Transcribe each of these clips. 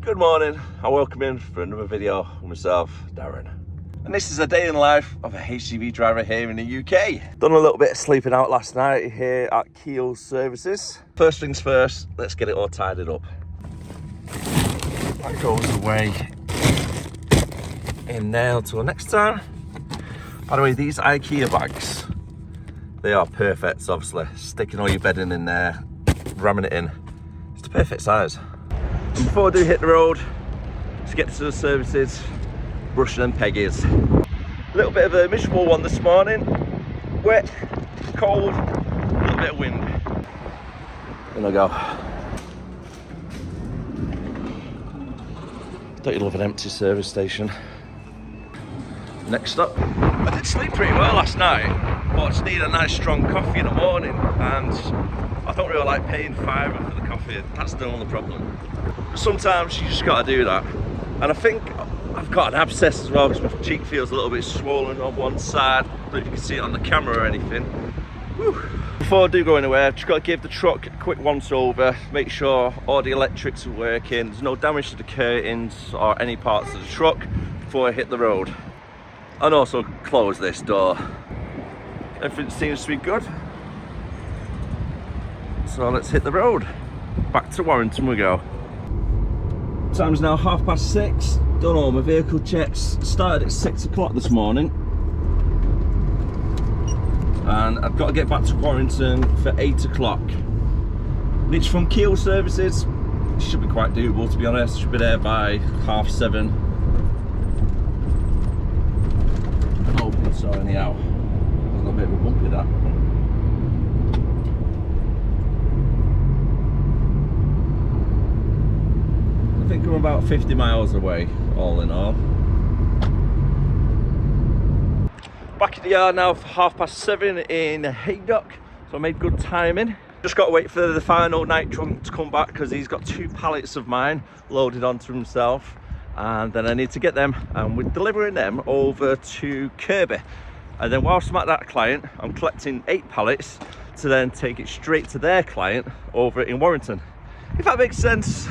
Good morning and welcome in for another video with myself, Darren. And this is a day in the life of a HGV driver here in the UK. Done a little bit of sleeping out last night here at Keel Services. First things first, let's get it all tidied up. That goes away in there until next time. By the way, these IKEA bags, they are perfect, obviously. Sticking all your bedding in there, ramming it in. It's the perfect size. And before I do hit the road, to get to the services, brushing them peggies. A little bit of a miserable one this morning. Wet, cold, a little bit of wind. In I go. Don't you love an empty service station? Next up, I did sleep pretty well last night, but I just need a nice strong coffee in the morning, and I don't really like paying £5 for the coffee. That's the only problem. But sometimes you just got to do that. And I think I've got an abscess as well, because my cheek feels a little bit swollen on one side. I don't know if you can see it on the camera or anything. Whew. Before I do go anywhere, I've just got to give the truck a quick once over, make sure all the electrics are working, there's no damage to the curtains or any parts of the truck before I hit the road. And also close this door. Everything seems to be good. So let's hit the road. Back to Warrington we go. Time's now 6:30. Done all my vehicle checks. Started at 6 o'clock this morning. And I've got to get back to Warrington for 8 o'clock. Which from Keel Services, should be quite doable to be honest. Should be there by 7:30. I'm hoping so anyhow. There's a little bit of a bumpy that. I think I'm about 50 miles away, all in all. Back at the yard now for 7:30 in Haydock, so I made good timing. Just got to wait for the final night trunk to come back, because he's got 2 pallets of mine loaded onto himself, and then I need to get them, and we're delivering them over to Kirby. And then whilst I'm at that client, I'm collecting 8 pallets to then take it straight to their client over in Warrington, if that makes sense.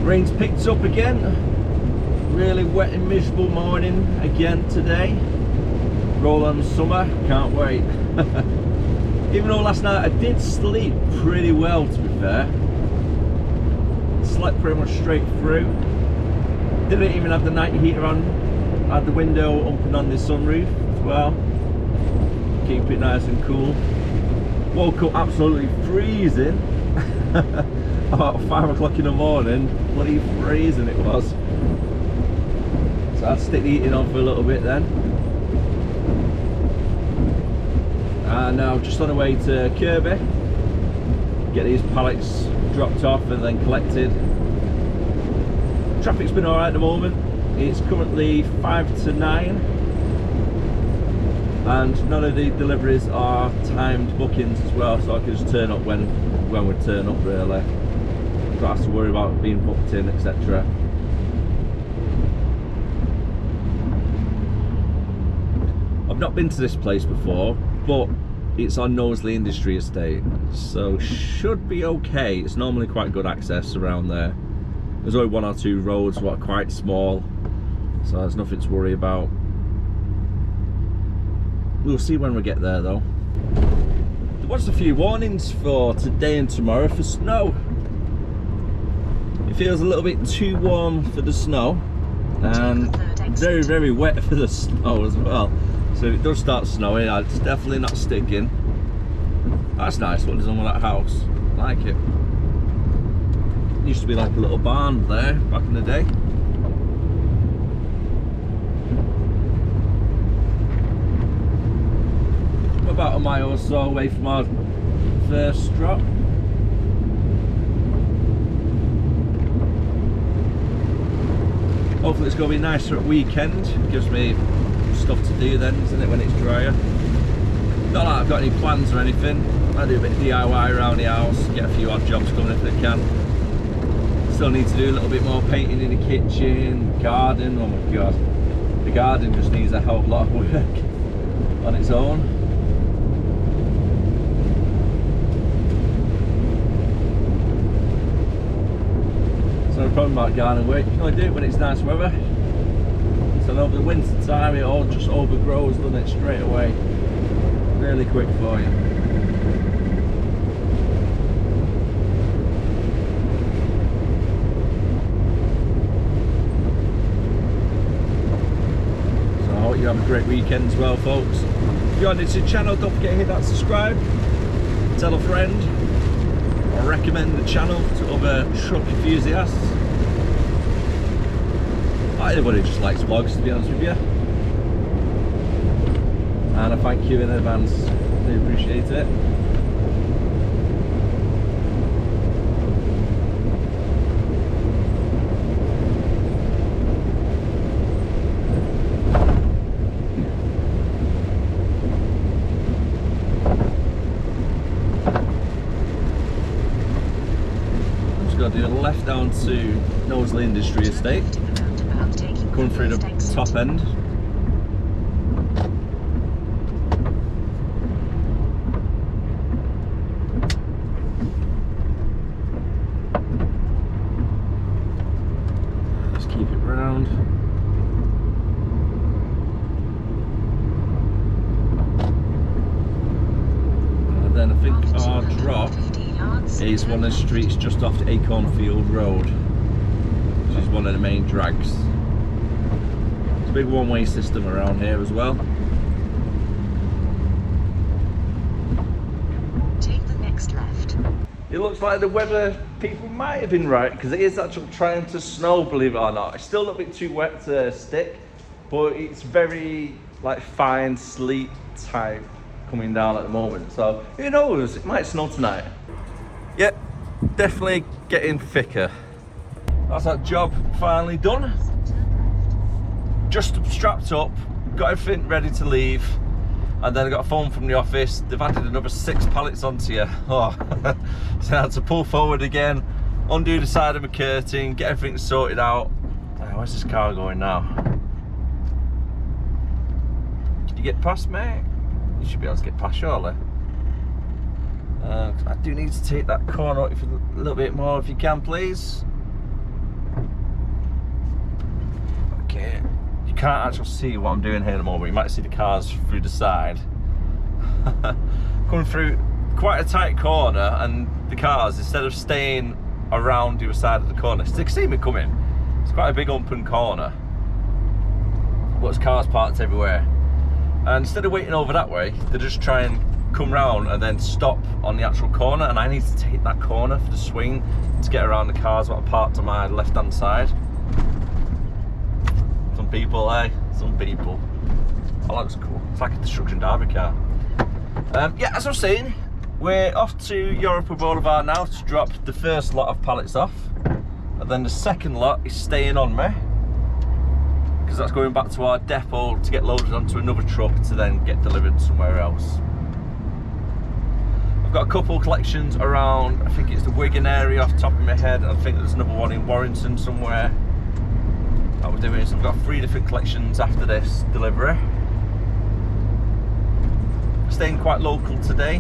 Rain's picked up again. Really wet and miserable morning again today. Roll on summer, can't wait. Even though last night I did sleep pretty well, to be fair. Slept pretty much straight through. Didn't even have the night heater on. Had the window open on the sunroof as well. Keep it nice and cool. Woke up absolutely freezing. About 5 o'clock in the morning, bloody freezing it was. So I'd stick the heating on for a little bit then. And now just on the way to Kirby, get these pallets dropped off and then collected. Traffic's been alright at the moment. It's currently 5 to 9, and none of the deliveries are timed bookings as well, so I can just turn up when we turn up really. Don't have to worry about being booked in, etc. I've not been to this place before, but it's on Knowsley Industry Estate, so should be okay. It's normally quite good access around there. There's only 1 or 2 roads that are quite small, so there's nothing to worry about. We'll see when we get there though. There was a few warnings for today and tomorrow for snow. It feels a little bit too warm for the snow, and very, very wet for the snow as well. So if it does start snowing, it's definitely not sticking. That's nice what is on with that house. I like it. It used to be like a little barn there back in the day. We're about a mile or so away from our first drop. Hopefully it's going to be nicer at weekend. It gives me stuff to do then, isn't it, when it's drier. Not like I've got any plans or anything. I do a bit of DIY around the house, get a few odd jobs coming if I can. Still need to do a little bit more painting in the kitchen, garden. Oh my god, the garden just needs a hell of a lot of work on its own. problem about garden work. You can only do it when it's nice weather. So over the winter time, it all just overgrows, doesn't it, straight away. Really quick for you. So I hope you have a great weekend as well, folks. If you're new to the channel, don't forget to hit that subscribe, tell a friend, or recommend the channel to other truck enthusiasts. Anybody who just likes vlogs, to be honest with you. And I thank you in advance, I do appreciate it. I'm just going to do a left down to Knowsley Industry Estate. Coming through the top end. Just keep it round. And then I think our drop is one of the streets just off the Acornfield Road, which is one of the main drags. Big one-way system around here as well. Take the next left. It looks like the weather people might have been right, because it is actually trying to snow, believe it or not. It's still a little bit too wet to stick, but it's very like fine sleet type coming down at the moment. So who knows, it might snow tonight. Yep, definitely getting thicker. That's that job finally done. Just strapped up, got everything ready to leave, and then I got a phone from the office. They've added another 6 pallets onto you. Oh, so I had to pull forward again, undo the side of my curtain, get everything sorted out. Oh, where's this car going now? Can you get past, mate? You should be able to get past, surely. I do need to take that corner out a little bit more if you can, please. Okay. Can't actually see what I'm doing here at the moment. You might see the cars through the side. Coming through quite a tight corner, and the cars, instead of staying around the other side of the corner, so they can see me coming. It's quite a big open corner, but there's cars parked everywhere, and instead of waiting over that way, they just try and come round and then stop on the actual corner, and I need to take that corner for the swing to get around the cars that are parked on my left hand side. Some people, eh? Some people. Oh, that looks cool. It's like a destruction derby car. Yeah, as I was saying, we're off to Europa Boulevard now to drop the first lot of pallets off. And then the second lot is staying on me, because that's going back to our depot to get loaded onto another truck to then get delivered somewhere else. I've got a couple collections around, I think it's the Wigan area off the top of my head. I think there's another one in Warrington somewhere. We're doing, so I've got 3 different collections after this delivery. Staying quite local today,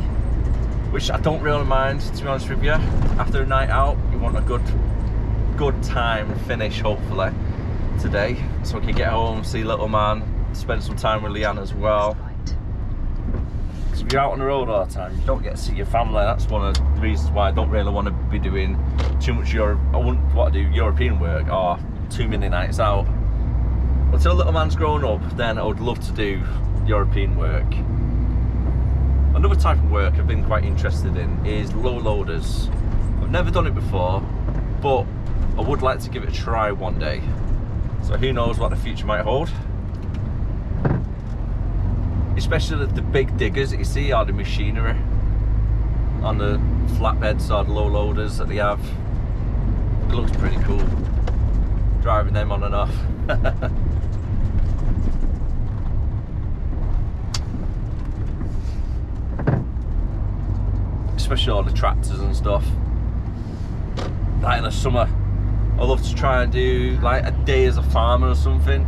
which I don't really mind, to be honest with you. After a night out, you want a good time finish, hopefully, today, so I can get home, see little man, spend some time with Leanne as well. Because if you're out on the road all the time, you don't get to see your family. That's one of the reasons why I don't really want to be doing too much I wouldn't want to do European work or too many nights out. Until little man's grown up, then I would love to do European work. Another type of work I've been quite interested in is low loaders. I've never done it before, but I would like to give it a try one day. So who knows what the future might hold. Especially the big diggers that you see, or the machinery on the flatbeds or the low loaders that they have. It looks pretty cool, driving them on and off. Especially all the tractors and stuff. Like in the summer, I love to try and do like a day as a farmer or something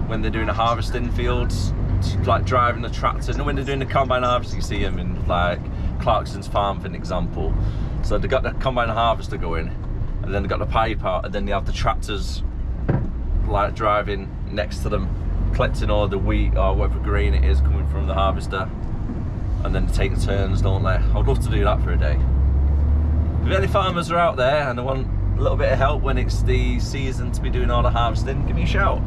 when they're doing the harvesting fields, like driving the tractor. And when they're doing the combine harvesting, you see them in like Clarkson's farm for an example. So they've got the combine harvester going, and then they've got the pipe out, and then they have the tractors like driving next to them, collecting all the wheat or whatever grain it is coming from the harvester, and then they take the turns, don't they? I'd love to do that for a day. If any farmers are out there and they want a little bit of help when it's the season to be doing all the harvesting, give me a shout.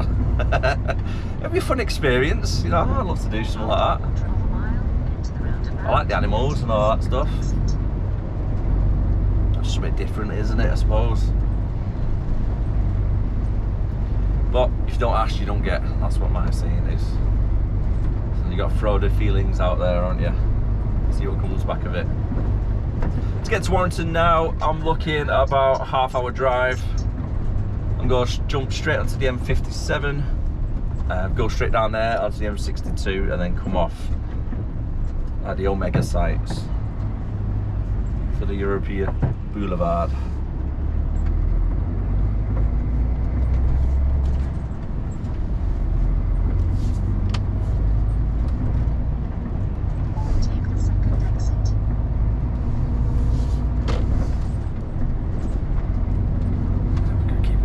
It'd be a fun experience, you know. I'd love to do something like that. I like the animals and all that stuff. It's just a bit different, isn't it, I suppose? But if you don't ask, you don't get. That's what my saying is. So you got to throw the feelings out there, aren't you? See what comes back of it. To get to Warrington now, I'm looking at about a half-hour drive. I'm going to jump straight onto the M57, go straight down there onto the M62, and then come off at the Omega sites for the European Boulevard.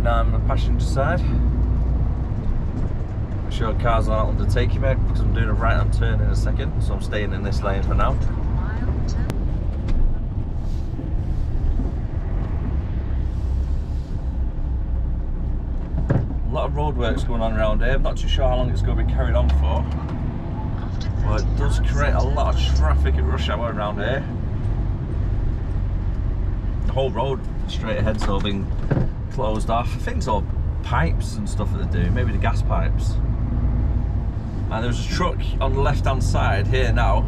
On the passenger side, make sure cars aren't undertaking me because I'm doing a right hand turn in a second, so I'm staying in this lane for now. A lot of roadworks going on around here. I'm not too sure how long it's going to be carried on for, but it does create a lot of traffic at rush hour around here. The whole road straight ahead's all been closed off. I think it's all pipes and stuff that they do, maybe the gas pipes. And there was a truck on the left hand side here now,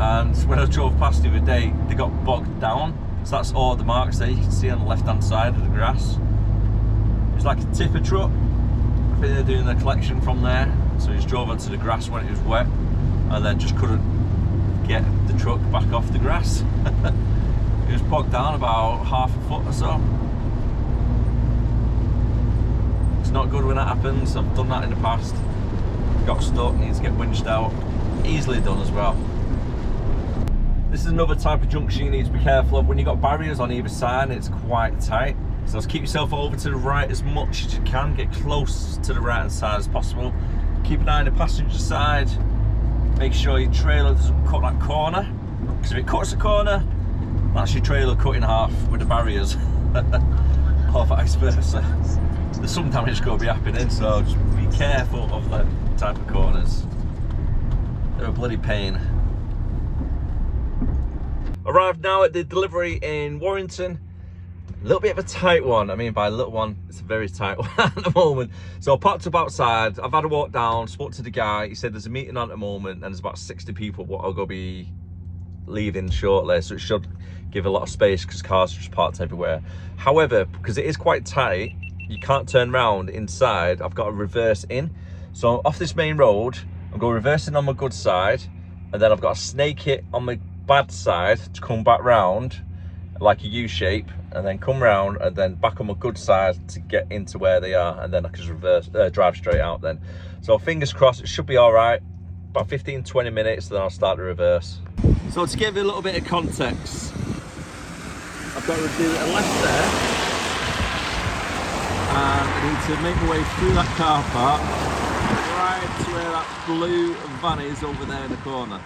and when I drove past the other day, they got bogged down. So that's all the marks there you can see on the left hand side of the grass. It's like a tipper truck. I think they're doing the collection from there, so he just drove onto the grass when it was wet and then just couldn't get the truck back off the grass. It was bogged down about half a foot or so. Not good when that happens. I've done that in the past. Got stuck, needs to get winched out. Easily done as well. This is another type of junction you need to be careful of. When you've got barriers on either side, it's quite tight. So just keep yourself over to the right as much as you can. Get close to the right hand side as possible. Keep an eye on the passenger side. Make sure your trailer doesn't cut that corner, because if it cuts the corner, that's your trailer cut in half with the barriers. Or vice versa. There's some damage going to be happening, so just be careful of them type of corners. They're a bloody pain. Arrived now at the delivery in Warrington. A little bit of a tight one. I mean, by a little one, it's a very tight one at the moment. So I parked up outside. I've had a walk down, spoke to the guy. He said there's a meeting on at the moment, and there's about 60 people what are going to be leaving shortly, so it should give a lot of space because cars are just parked everywhere. However, because it is quite tight, you can't turn around inside. I've got to reverse in. So off this main road, I'm going reversing on my good side, and then I've got to snake it on my bad side to come back round like a U shape, and then come round and then back on my good side to get into where they are, and then I can just reverse, drive straight out then. So fingers crossed, it should be all right. About 15-20 minutes, then I'll start the reverse. So to give you a little bit of context, I've got to do a left there, and I need to make my way through that car park right to where that blue van is over there in the corner.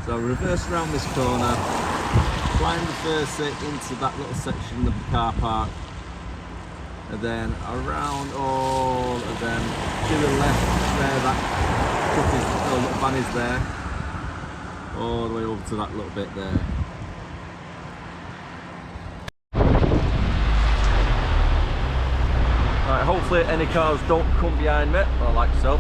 So reverse around this corner, try and reverse it into that little section of the car park, and then around all of them to the left where that truck is, the little van is there, all the way over to that little bit there. Right, hopefully any cars don't come behind me, well, like so.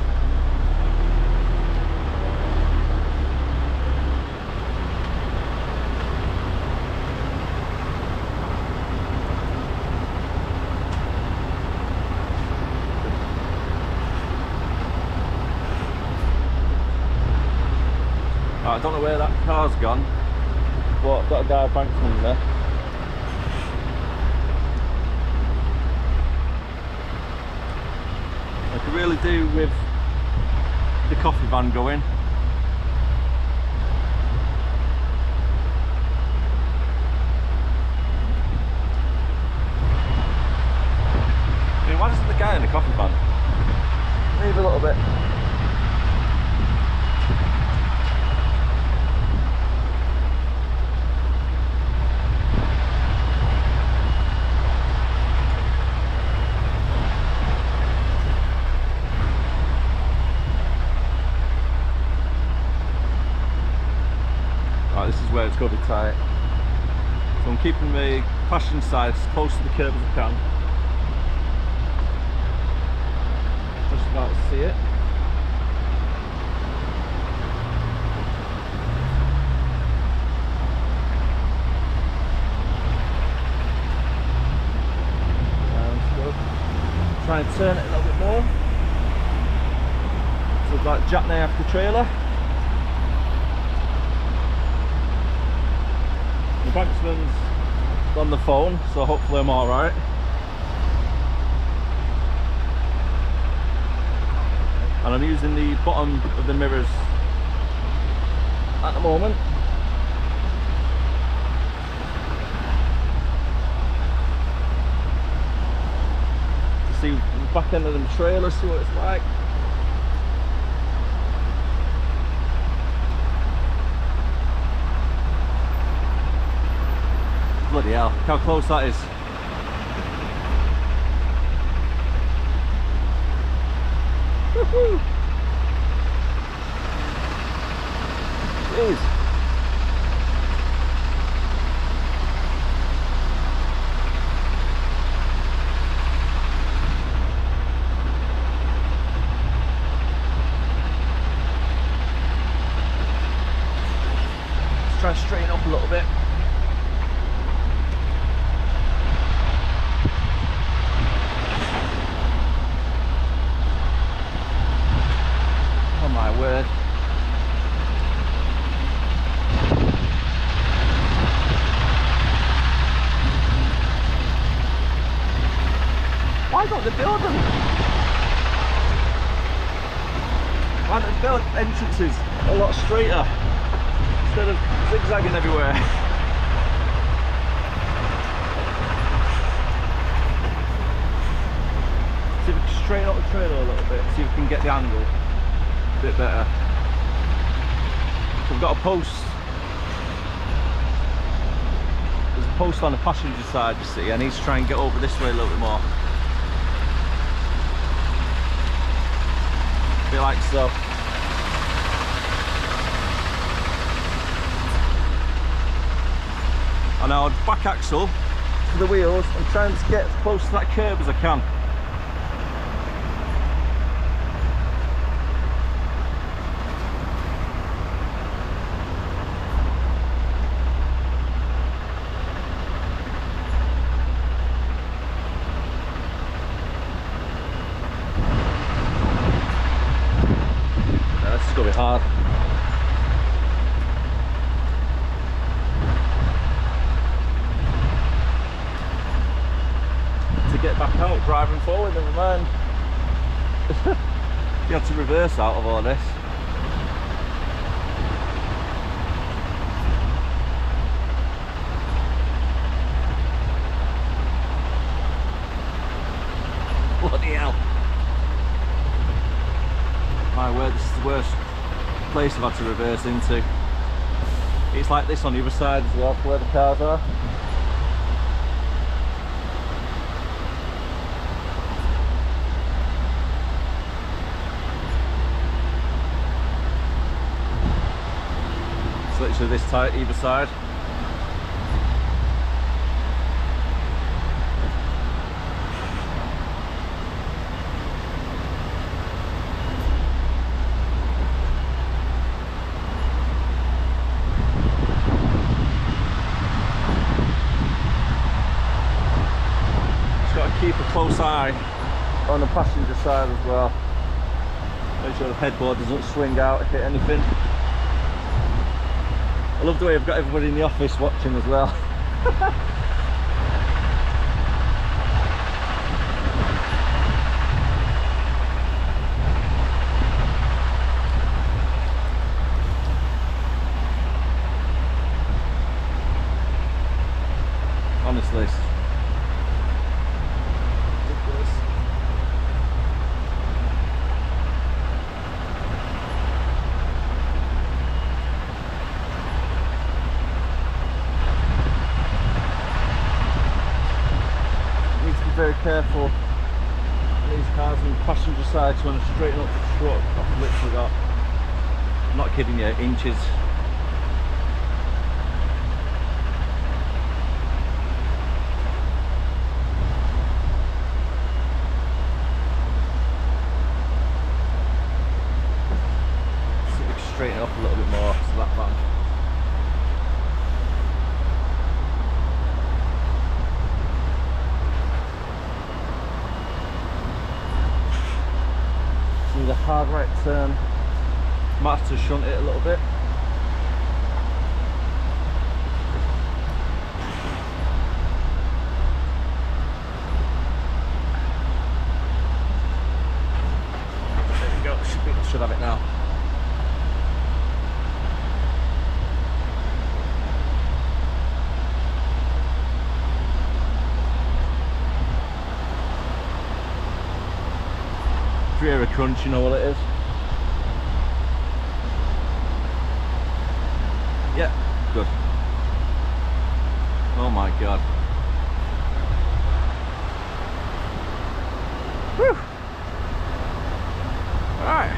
I don't know where that car's gone, but I've got a guy banked from there. I could really do with the coffee van going. Kirby tight. So I'm keeping the passenger side as close to the curb as I can. Just about to see it. Try and turn it a little bit more. So it's like jackknife the trailer. The banksman's on the phone, so hopefully I'm alright. And I'm using the bottom of the mirrors at the moment. See the back end of the trailer, see what it's like. Bloody hell, how close that is. Woohoo! Jeez. Try and straighten up a little bit. Oh my word. Why don't they build them? Why don't they build entrances a lot straighter instead of zigzagging everywhere? See if we can straighten up the trailer a little bit, see if we can get the angle a bit better. So we've got a post. There's a post on the passenger side, you see. I need to try and get over this way a little bit more. Be like so. And now back axle to the wheels and trying to get as close to that curb as I can. This is going to be hard. Get back out, driving forward, never mind. You had to reverse out of all this. Bloody hell. My word, this is the worst place I've had to reverse into. It's like this on the other side as well, where the cars are. Literally this tight either side. Just got to keep a close eye on the passenger side as well. Make sure the headboard doesn't swing out, hit anything. I love the way I've got everybody in the office watching as well. Honestly, it's ridiculous. Very careful on these cars on the passenger side, so when I straighten up the truck, I've literally got, I'm not kidding you, inches hard right turn. Might have to shunt it a little bit. There we go, should have it now. If you hear a crunch, you know what it is. Yeah, good. Oh my god. Whew. Alright.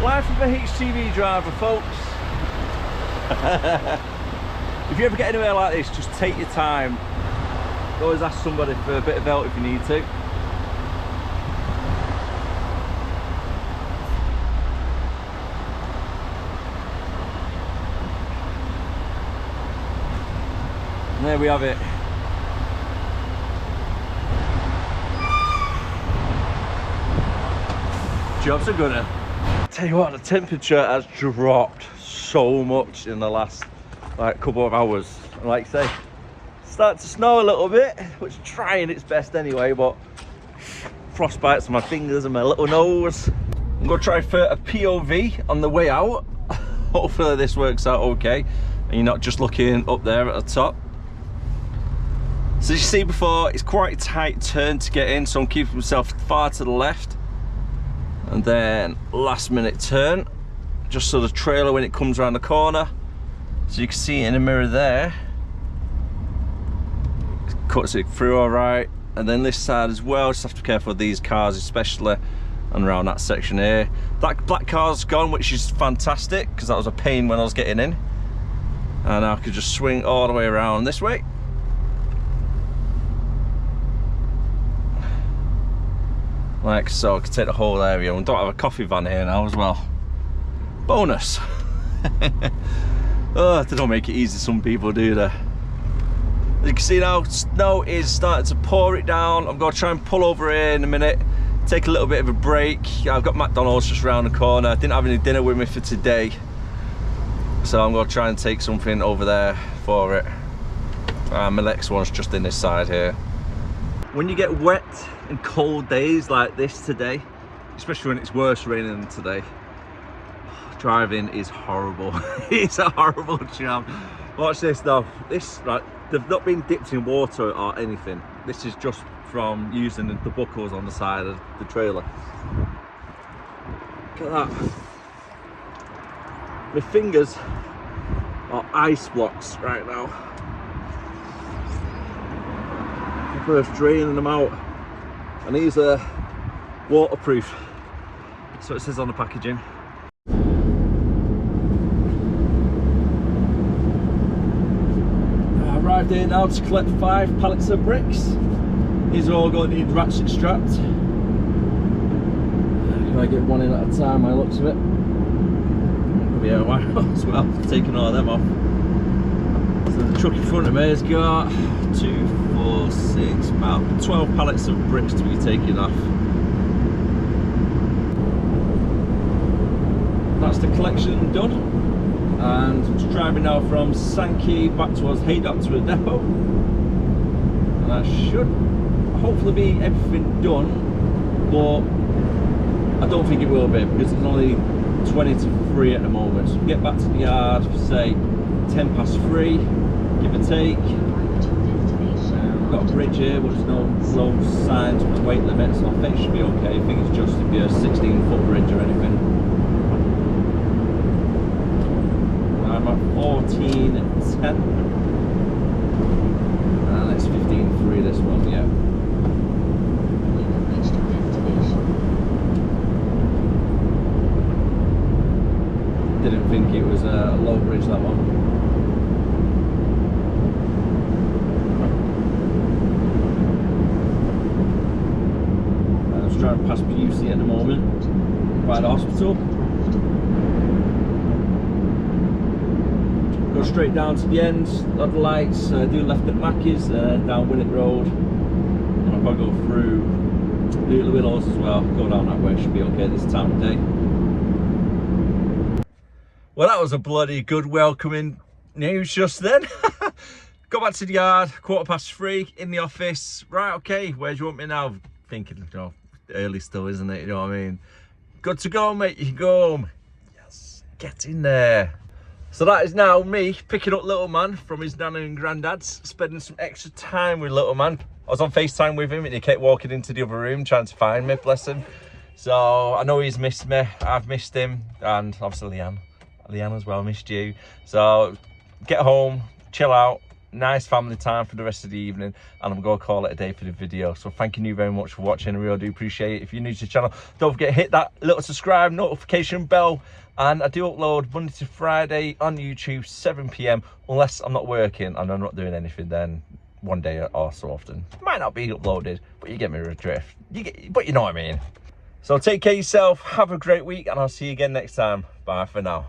Life of a HGV driver, folks. If you ever get anywhere like this, just take your time. Always ask somebody for a bit of help if you need to. And there we have it. Jobs are gonna. Tell you what, the temperature has dropped so much in the last couple of hours. And like I say, it's starting to snow a little bit, which is trying its best anyway, but frostbites on my fingers and my little nose. I'm gonna try for a POV on the way out. Hopefully this works out okay and you're not just looking up there at the top. So as you see before, it's quite a tight turn to get in, so I'm keeping myself far to the left. And then last minute turn, just so the trailer when it comes around the corner, so you can see it in the mirror there, it cuts it through all right. And then this side as well, just have to be careful with these cars especially, and around that section here. That black car's gone, which is fantastic because that was a pain when I was getting in, and I could just swing all the way around this way. Like so, I can take the whole area. We don't have a coffee van here now as well. Bonus. Oh, they don't make it easy, some people do they? As you can see now, snow is starting to pour it down. I'm going to try and pull over here in a minute, take a little bit of a break. I've got McDonald's just around the corner. I didn't have any dinner with me for today, so I'm going to try and take something over there for it. My next one's just in this side here. When you get wet and cold days like this today, especially when it's worse raining than today, driving is horrible. It's a horrible job. Watch this though. This, like, they've not been dipped in water or anything. This is just from using the buckles on the side of the trailer. Look at that. My fingers are ice blocks right now. First draining them out, and these are waterproof, so it says on the packaging. I arrived here now to collect 5 pallets of bricks. These are all going to need ratchet strapped. Can I get one in at a time by the looks of it? Could be a while as well, taking all of them off. So the truck in front of me has got 2, 4, 6, about 12 pallets of bricks to be taken off. That's the collection done, and I'm just driving now from Sankey back towards Haydock to a depot, and that should hopefully be everything done, but I don't think it will be because it's only 20 to 3 at the moment. So we get back to the yard for say 10 past 3, give or take. We've got a bridge here, but there's no signs of the weight limit, so I think it should be okay. I think it's just to be a 16-foot bridge or anything. I'm at 14.10, and it's 15.3 this one, yeah. Didn't think it was a low bridge, that one. Trying to pass PUC at the moment. by the hospital. Go straight down to the end of the lights, do left at Mackey's, down Winnick Road, and I'll probably go through Little Willows as well. Go down that way, should be okay this time of day. Well, that was a bloody good welcoming news just then. Got back to the yard, 3:15 in the office. Right, okay, where do you want me now? Thinking, you know, early still, isn't it? You know what I mean? Good to go, mate. You can go home. Yes, get in there. So that is now me picking up little man from his nana and granddad's, spending some extra time with little man. I was on FaceTime with him and he kept walking into the other room trying to find me, bless him. So I know he's missed me, I've missed him, and obviously Leanne as well, missed you. So get home, chill out, nice family time for the rest of the evening, and I'm going to call it a day for the video. So thanking you very much for watching, I really do appreciate it. If you're new to the channel, don't forget to hit that little subscribe notification bell, and I do upload Monday to Friday on YouTube 7 PM unless I'm not working and I'm not doing anything, then one day or so often. Might not be uploaded, but you get me a drift. But you know what I mean. So take care of yourself, have a great week, and I'll see you again next time. Bye for now.